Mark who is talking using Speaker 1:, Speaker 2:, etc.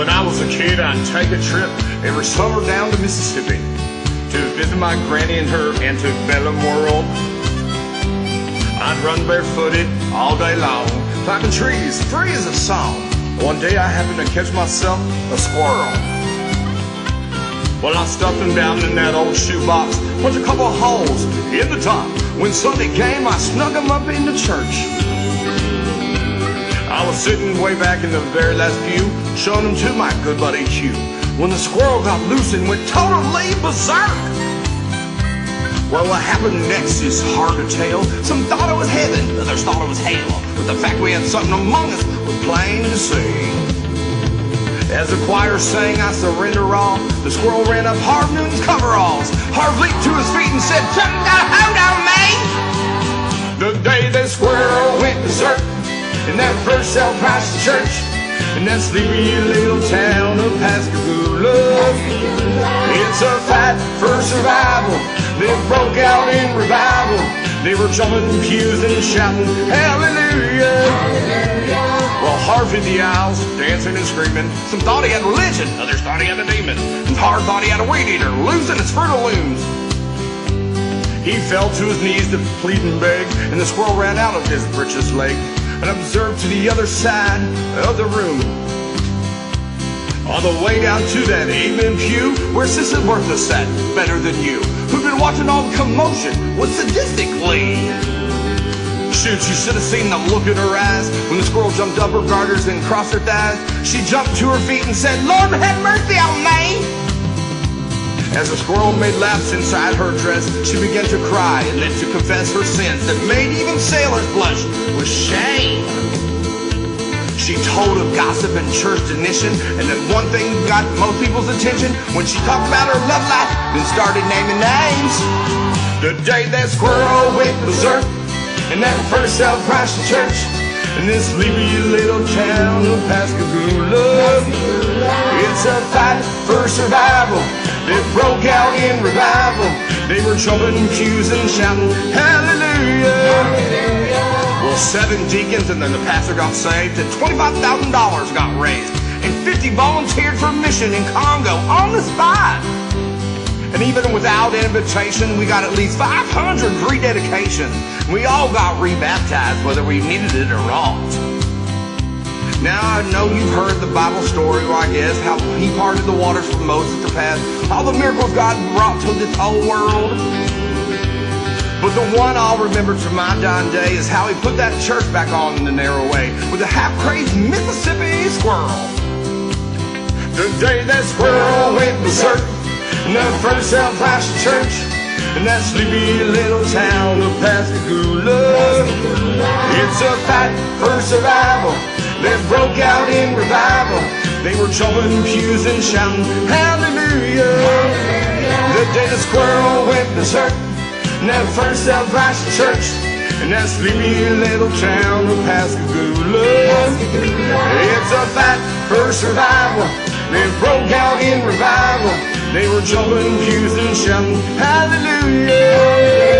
Speaker 1: When I was a kid, I'd take a trip every summer down to Mississippi to visit my granny and her antebellum world. I'd run barefooted all day long, climbing trees, free as a song. One day I happened to catch myself a squirrel. Well, I stuffed him down in that old shoebox, punched a couple of holes in the top. When Sunday came, I snuck him up into church. I was sitting way back in the very last pew, showing him to my good buddy Hugh, when the squirrel got loose and went totally berserk. Well, what happened next is hard to tell. Some thought it was heaven, others thought it was hell. But the fact we had something among us was plain to see. As the choir sang, I surrender all, the squirrel ran up Harv Newton's coveralls. Harv leaped to his feet and said, "Something got a hold on me." The day that squirrel went berserk in that first self-Christ church, in that sleepy little town of Pascagoula. It's a fight for survival. They broke out in revival. They were jumping pews and shouting, "Hallelujah!" Well, Harv hit the aisles, dancing and screaming. Some thought he had religion, others thought he had a demon. And Harv thought he had a weed eater, losing his Fruit of Looms. He fell to his knees to plead and beg, and the squirrel ran out of his britches leg and observed to the other side of the room. On the way down to that amen pew, where Sister Bertha sat, better than you, who'd been watching all the commotion with sadistic glee. Shoot, you should have seen the look in her eyes when the squirrel jumped up her garters and crossed her thighs. She jumped to her feet and said, "Lord, have mercy on me." As the squirrel made laps inside her dress, she began to cry and then to confess her sins that made even sailors blush with shame. She told of gossip and church tradition, and then one thing got most people's attention when she talked about her love life and started naming names. The day that squirrel went berserk in that first self-Christ church, in this sleepy little town of Pascagoula. It's a fight for survival. They broke out in revival. They were jumping pews and shouting, "Hallelujah!" Well, 7 deacons and then the pastor got saved, and $25,000 got raised, and 50 volunteered for a mission in Congo on the spot. And even without invitation, we got at least 500 rededications. We all got rebaptized, whether we needed it or not. Now, I know you've heard the Bible story, or I guess, how he parted the waters for Moses to pass, all the miracles God brought to this whole world. But the one I'll remember to my dying day is how he put that church back on the narrow way with a half-crazed Mississippi squirrel. The day that squirrel went berserk in that first self-Christ church, in that sleepy little town of Pascagoula. It's a fight for survival. They broke out in revival. They were jumping pews and shouting, "Hallelujah!" The day the squirrel went berserk in that first self-Christ church, in that sleepy little town of Pascagoula. It's a fight for survival. They broke out in revival. They were jumping pews and shouting, "Hallelujah!"